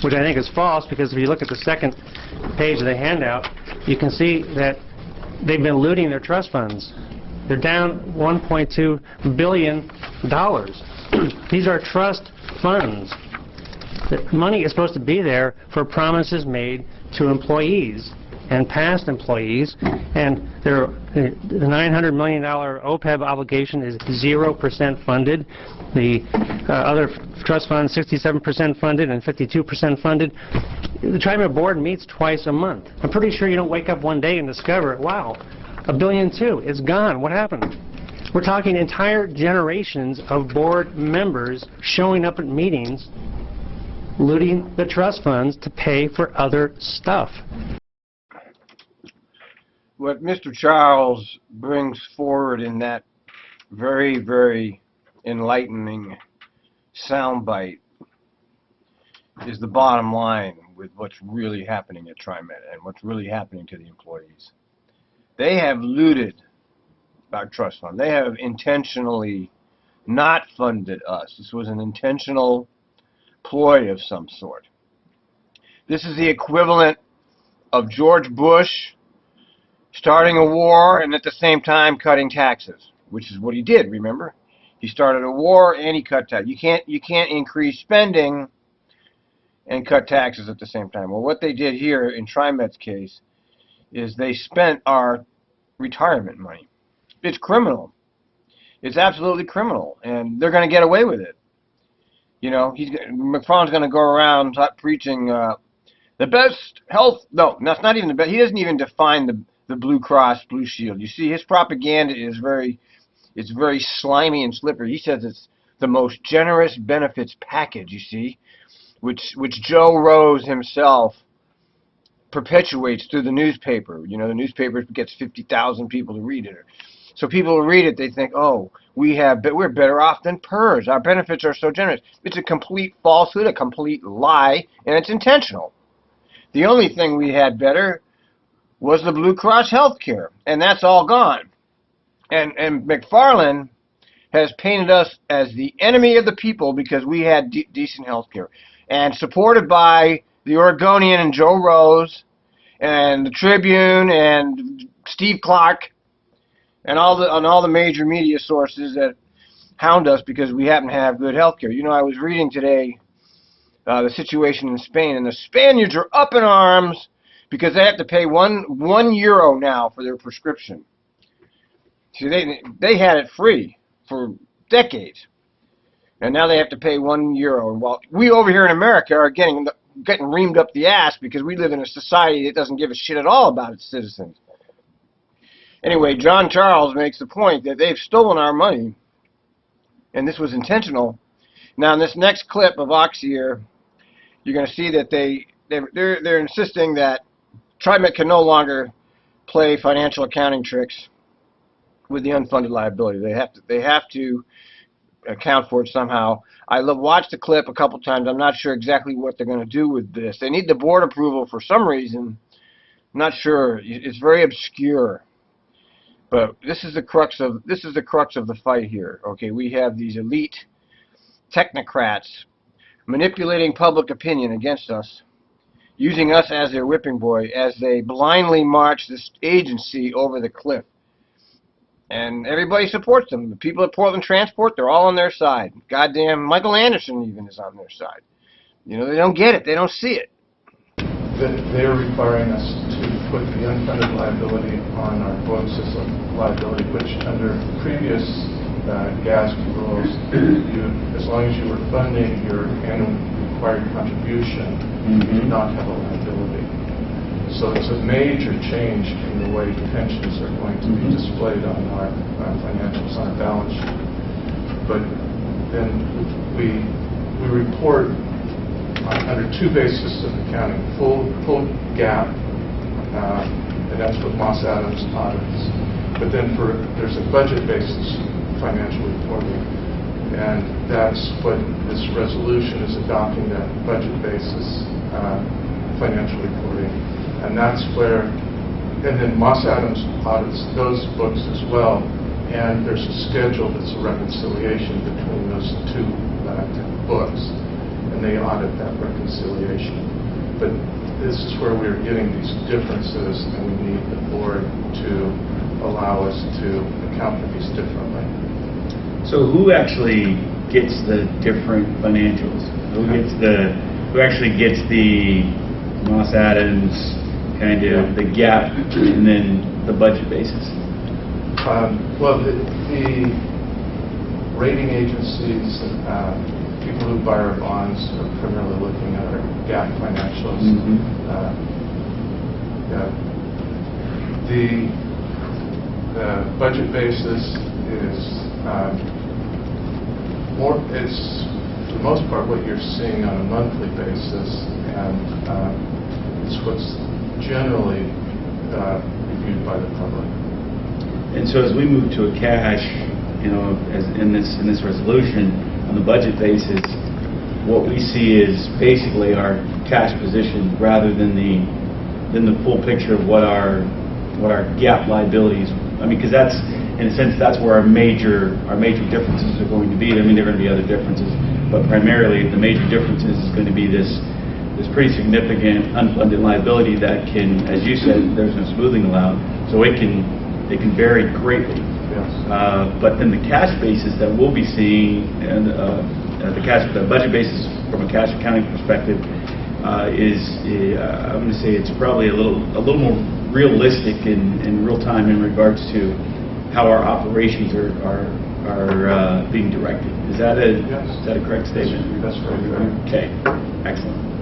which I think is false, because if you look at the second page of the handout, you can see that they've been looting their trust funds. They're down $1.2 billion. These are trust funds. The money is supposed to be there for promises made to employees and past employees, and the $900 million OPEB obligation is 0% funded. The other trust funds, 67% funded and 52% funded. The Trimet board meets twice a month. I'm pretty sure you don't wake up one day and discover, wow, $1.2 billion, it's gone. What happened? We're talking entire generations of board members showing up at meetings, looting the trust funds to pay for other stuff. What Mr. Charles brings forward in that very, very enlightening soundbite is the bottom line with what's really happening at Trimet and what's really happening to the employees. They have looted our trust fund. They have intentionally not funded us. This was an intentional ploy of some sort. This is the equivalent of George Bush starting a war and at the same time cutting taxes, which is what he did, remember? He started a war and he cut taxes. You can't increase spending and cut taxes at the same time. Well, what they did here in Trimet's case is they spent our retirement money. It's criminal. It's absolutely criminal, and they're going to get away with it. You know, McFarland's going to go around preaching the best health. No, that's not even the best. He doesn't even define the Blue Cross Blue Shield. You see, his propaganda is very slimy and slippery. He says it's the most generous benefits package, you see, which Joe Rose himself perpetuates through the newspaper. You know, the newspaper gets 50,000 people to read it. So people who read it, they think, oh, we're better off than PERS. Our benefits are so generous. It's a complete falsehood, a complete lie, and it's intentional. The only thing we had better was the Blue Cross health care, and that's all gone. And McFarland has painted us as the enemy of the people because we had decent health care. And supported by the Oregonian and Joe Rose and the Tribune and Steve Clark and all the major media sources that hound us because we happen to have good health care. You know, I was reading today the situation in Spain, and the Spaniards are up in arms because they have to pay one euro now for their prescription. See, they had it free for decades, and now they have to pay 1 euro. And while we over here in America are getting reamed up the ass because we live in a society that doesn't give a shit at all about its citizens. Anyway, John Charles makes the point that they've stolen our money, and this was intentional. Now, in this next clip of Oxier, you're going to see that they're insisting that Trimet can no longer play financial accounting tricks with the unfunded liability. They have to account for it somehow. I watched the clip a couple times. I'm not sure exactly what they're going to do with this. They need the board approval for some reason. I'm not sure. It's very obscure. But this is the crux of the fight here. Okay, we have these elite technocrats manipulating public opinion against us, using us as their whipping boy as they blindly march this agency over the cliff. And everybody supports them. The people at Portland Transport, they're all on their side. Goddamn, Michael Anderson even is on their side. You know, they don't get it. They don't see it. They're requiring us to put the unfunded liability on our books as a liability, which under previous GASP rules, as long as you were funding your annual required contribution, you did not have a liability. So it's a major change in the way pensions are going to be displayed on our financials, on our balance sheet. But then we report under two bases of accounting: full GAAP, and that's what Moss Adams audits. But then there's a budget basis financial reporting, and that's what this resolution is adopting, that budget basis financial reporting. And that's where, and then Moss Adams audits those books as well, and there's a schedule that's a reconciliation between those two books. and they audit that reconciliation. But this is where we're getting these differences, and we need the board to allow us to account for these differently. So who actually gets the different financials? Who actually gets the Moss Adams kind of the gap and then the budget basis? Well, the rating agencies, people who buy our bonds are primarily looking at our GAAP financials. The budget basis is it's for the most part what you're seeing on a monthly basis, and it's what's generally reviewed by the public. And so as we move to a cash, as in this resolution, on the budget basis, what we see is basically our cash position rather than the full picture of what our GAAP liabilities. I mean, because that's, in a sense, that's where our major differences are going to be. I mean, there are going to be other differences, but primarily the major differences is going to be this pretty significant unfunded liability that can, as you said, there's no smoothing allowed, so it can vary greatly. Yes. But then the cash basis that we'll be seeing, and the budget basis from a cash accounting perspective, is I'm going to say it's probably a little more realistic in real time in regards to how our operations are being directed. Is that a correct statement? That's right. Okay, excellent.